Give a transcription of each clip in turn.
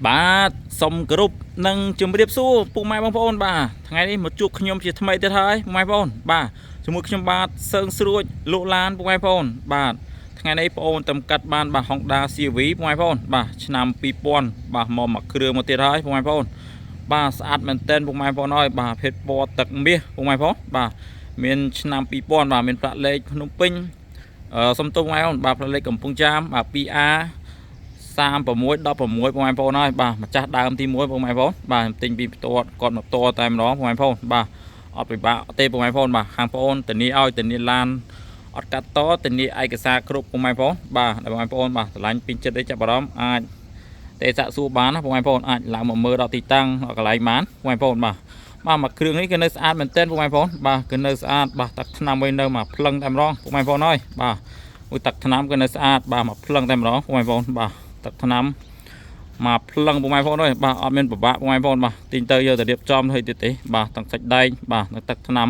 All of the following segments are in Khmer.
បាទសុំគោរពនិងជម្រាបសួរពុកម៉ែបងប្អូនបាទថ្ងៃនេះមកជួបខ្ញុំជាថ្មីទៀតហើយពុកម៉ែបងប្អូនបាទជាមួយខ្ញុំបាទសើងស្រួចលោកឡានពុកម៉ែបងប្អូនបាទថ្ងៃនេះបងប្អូនតំកាត់បានបាទ Honda CRV ពុកម៉ែបងប្អូនបាទឆ្នាំ2000បាទមកមួយគ្រឿងមកទៀតហើយពុកម៉ែបងប្អូនបាទស្អាតមែនទែនពុកម៉ែបងប្អូនអើយបាទភេទពណ៌ទឹកមាសពុកម៉ែបងប្អូនបាទមានឆ្នាំ2000បាទមានប្រាក់លេខភ្នំពេញសុំទោសពុកម៉ែបងប្អូនបាទប្រាក់លេខកំពង់ចាមបាទ 2A 36 16បងប្អូនហើយបាទម្ចាស់ដើមទី1បងប្អូនបាទទិញពីផ្ទាត់គាត់មកផ្ទាល់តែម្ដងបងប្អូនបាទអត់ពិបាកទេបងប្អូនបាទខាងបងប្អូនធានាឲ្យធានាឡានអត់កាត់តធានាឯកសារគ្រប់បងប្អូនបាទបងប្អូនបាទឆ្លាញ់ពេញចិត្តឯចាប់អារម្មណ៍អាចទេសាក់សួរបានណាបងប្អូនអាចឡើងមកមើលដល់ទីតាំងកន្លែងបានបងប្អូនបាទមកគ្រឿងនេះគឺនៅស្អាតមែនទែនបងប្អូនបាទគឺនៅស្អាតបាទទឹកថ្នាំវិញនៅមកផ្លឹងតែម្ដងបងប្អូនហើយបាទមួយទឹកថ្នាំគឺនៅស្អាតបាទមកផ្លឹងតែម្ដងបងប្អូនបាទទឹកថ្នាំមកផ្លឹងបងប្អូនអើយបាទអត់មានពិបាកបងប្អូនបាទទិញទៅយកទៅរៀបចំឲ្យទៀតទេបាទទាំងសាច់ដែកបាទនៅទឹកថ្នាំ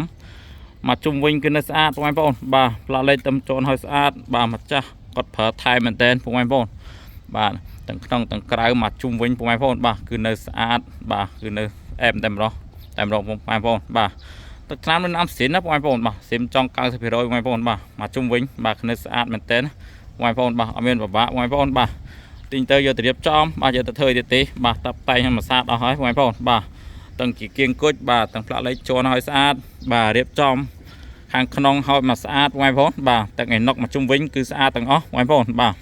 មកជុំវិញគឺនៅស្អាតបងប្អូនបាទផ្លាកលេខតំជូនឲ្យស្អាតបាទម្ចាស់គាត់ប្រើថែមែនតែនបងប្អូនបាទទាំងក្នុងទាំងក្រៅមកជុំវិញបងប្អូនបាទគឺនៅស្អាតបាទគឺនៅអែមតែម្ដងបងប្អូនបាទទឹកថ្នាំនៅអាំស៊ីនណាបងប្អូនបាទស៊ីមចង់ 90% បងប្អូនបាទមកជុំវិញបាទគឺនៅស្អាតមែនតែនបងប្អូនបាទអត់មានពិបាកបងប្អូនបាទទិញទៅយកទៅរៀបចំបាទយកទៅធ្វើទៀតទេបាទតាប់តែងមកស្អាតអស់ហើយបងប្អូនបាទទាំងជាគៀងគុជបាទទាំងផ្លាកលេខជន់ឲ្យស្អាតបាទរៀបចំខាងក្នុងឲ្យមកស្អាតបងប្អូនបាទទាំងឯណុកមកជុំវិញគឺស្អាតទាំងអស់បងប្អូនបាទ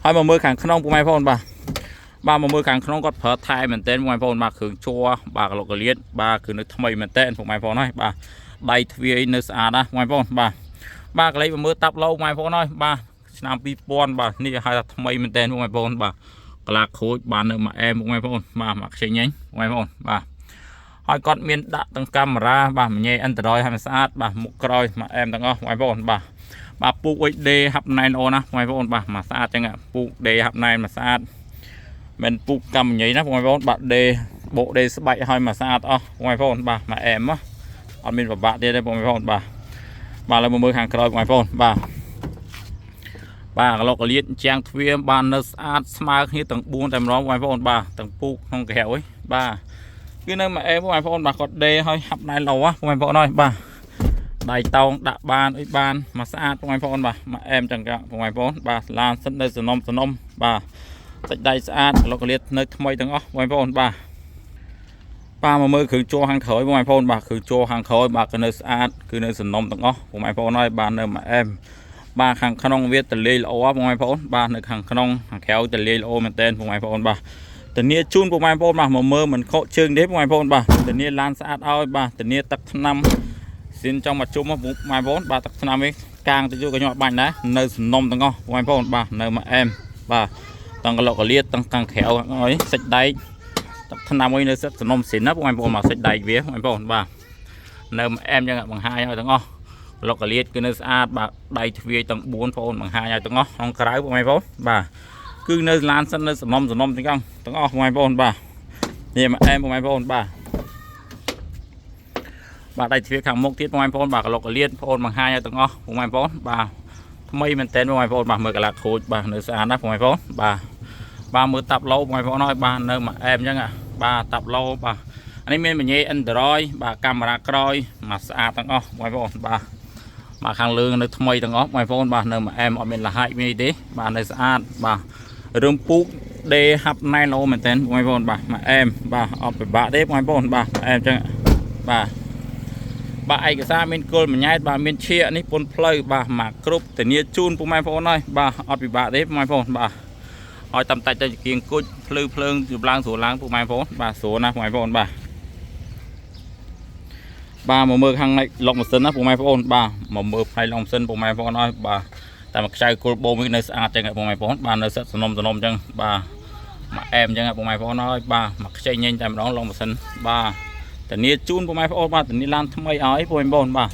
ហើយមកមើលខាងក្នុងបងប្អូនបាទមកមើលខាងក្នុងគាត់ប្រើថែមែនទែនបងប្អូនបាទគ្រឿងជ័របាទកលុកកលៀតបាទគឺនៅថ្មីមែនទែនបងប្អូនហើយបាទដៃទ្វាយនៅស្អាតណាបងប្អូនបាទកលេចមកមើលតាប់ឡូបងប្អូនហើយបាទឆ្នាំ2000បាទនេះហៅថាថ្មីមែនទែនបងប្អូនបាទកលាខូចបាននៅមកអែមបងប្អូនបាទមកខ្ចីញញបងប្អូនបាទហើយគាត់មានដាក់ទាំងកាមេរ៉ាបាទញ៉ៃ Android ឲ្យស្អាតបាទមុខក្រោយមកអែមទាំងអស់បងប្អូនបាទពូក HD ហាប់9អូណាបងប្អូនបាទមកស្អាតចឹងពូក D ហាប់9មកស្អាតមិនពូកកម្មញ៉ៃណាបងប្អូនបាទ D បូក D ស្បែកឲ្យមកស្អាតអស់បងប្អូនបាទមកអែមអត់មានពិបាកទេបងប្អូនបាទឥឡូវមកមើលខាងក្រោយបងប្អូនបាទកលុកកលៀតជាងទ្វារបាននៅស្អាតស្មើគ្នាទាំង4តែម្ដងបងប្អូនបាទទាំងពូកក្នុងកែវបាទគឺនៅមកអែបងប្អូនបាទគាត់ដេឲ្យហាប់ណៃឡូបងប្អូនហើយបាទដៃតោងដាក់បានអីបានមកស្អាតបងប្អូនបាទមកអែមចឹងបងប្អូនបាទឡានសិននៅសំណុំបាទសាច់ដៃស្អាតកលុកកលៀតនៅថ្មីទាំងអស់បងប្អូនបាទមកមើលគ្រឿងជ័រខាងក្រោយបងប្អូនបាទគ្រឿងជ័រខាងក្រោយបាទគឺនៅស្អាតគឺនៅសំណុំទាំងអស់បងប្អូនហើយបាទនៅមកអែមបាទខាងក្នុងវាទលាយល្អបងប្អូនបាទនៅខាងក្នុងខាងក្រៅទលាយល្អមែនទែនបងប្អូនបាទធានាជូនបងប្អូនបាទមកមើលមិនខកជើងទេបងប្អូនបាទធានាឡានស្អាតឲ្យបាទធានាទឹកថ្នាំស៊ីនចង់មកជុំបងប្អូនបាទទឹកថ្នាំនេះកាងទៅយកកញ្ញក់បាញ់ដែរនៅសំណុំទាំងអស់បងប្អូនបាទនៅមកអែមបាទទាំងកលុកកលៀតទាំងខាងក្រៅឲ្យសាច់ដែកទឹកថ្នាំមួយនៅសិតសំណុំស៊ីនណាបងប្អូនមកសាច់ដែកវាបងប្អូនបាទនៅមកអែមចឹងបង្ហាញឲ្យទាំងអស់កលុកកលៀតគឺនៅស្អាតបាទដៃទ្វាយទាំង4បងប្អូនបង្ហាញឲ្យទាំងអស់ក្នុងក្រៅបងប្អូនបាទគឺនៅឡានសិននៅសំណុំទាំងអស់បងប្អូនបាទនេះមកអែមបងប្អូនបាទដៃទ្វារខាងមុខទៀតបងប្អូនបាទកលុកកលៀតបងប្អូនបង្ហាញឲ្យទាំងអស់បងប្អូនបាទថ្មីមែនទែនបងប្អូនបាទមើលកលាខូចបាទនៅស្អាតណាបងប្អូនបាទមើលតាប់ឡូបងប្អូនហើយបាទនៅមកអែមចឹងបាទតាប់ឡូបាទអានេះមានញ៉ៃ Android បាទកាមេរ៉ាក្រោយមកស្អាតទាំងអស់បងប្អូនបាទខាងលើនៅថ្មីទាំងអស់បងប្អូនបាទនៅមកអែមអត់មានលហាច់មានទេបាទនៅស្អាតបាទរឿងពូក D ហាប់9ឡូមែនទែនបងប្អូនបាទមកអែមបាទអត់ពិបាកទេបងប្អូនបាទអែមចឹងបាទឯកសារមានគល់មួយញ៉ែតបាទមានឈៀកនេះពុនផ្លូវបាទមកគ្រប់ធានាជូនបងប្អូនហើយបាទអត់ពិបាកទេបងប្អូនបាទឲ្យតាមតាច់ទៅគៀងគុជភ្លឺភ្លើងជប់ឡើងស្រួលឡើងបងប្អូនបាទស្រួលណាបងប្អូនបាទមកមើលខាងនេះឡុកម៉ាស៊ីនណាបងប្អូនបាទមកមើលផ្នែកឡុកម៉ាស៊ីនបងប្អូនហើយបាទតែមកខ្ចៅគល់បូមនេះនៅស្អាតចឹងបងប្អូនបាទនៅសិតសំណុំចឹងបាទមកអែមចឹងបងប្អូនហើយបាទមកខ្ចីញញតែម្ដងឡុកម៉ាស៊ីនបាទធានាជូនបងប្អូនបាទធានាឡានថ្មីឲ្យបងប្អូនបាទ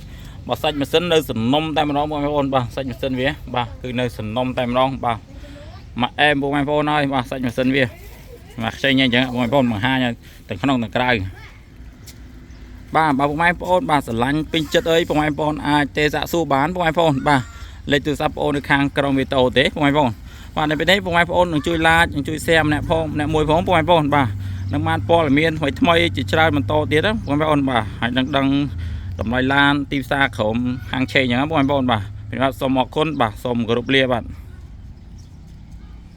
សាច់ម៉ាស៊ីននៅសំណុំតែម្ដងបងប្អូនបាទសាច់ម៉ាស៊ីនវាបាទគឺនៅសំណុំតែម្ដងបាទមកអែមបងប្អូនហើយបាទសាច់ម៉ាស៊ីនវាមកខ្ចីញចឹងបងប្អូនបង្ហាញទាំងក្នុងទាំងក្រៅបាទបងប្អូនបាទស្រឡាញ់ពេញចិត្តអីបងប្អូនអាចទេសាក់សួរបានបងប្អូនបាទលេខទូរស័ព្ទបងប្អូននៅខាងក្រុមវីដេអូទេបងប្អូន បាទនៅពេលនេះបងប្អូននឹងជួយឡាចនឹងជួយแซมអ្នកផងអ្នកមួយផងបងប្អូនបាទនឹងបានព័ត៌មានថ្មីជាច្រើនបន្តទៀតណាបងប្អូនបាទហើយនឹងដឹងតម្លៃឡានទីផ្សារក្រុមហាងឆេងអញ្ចឹងបងប្អូនបាទពីបាទសូមអរគុណបាទសូមគោរពលាបាទ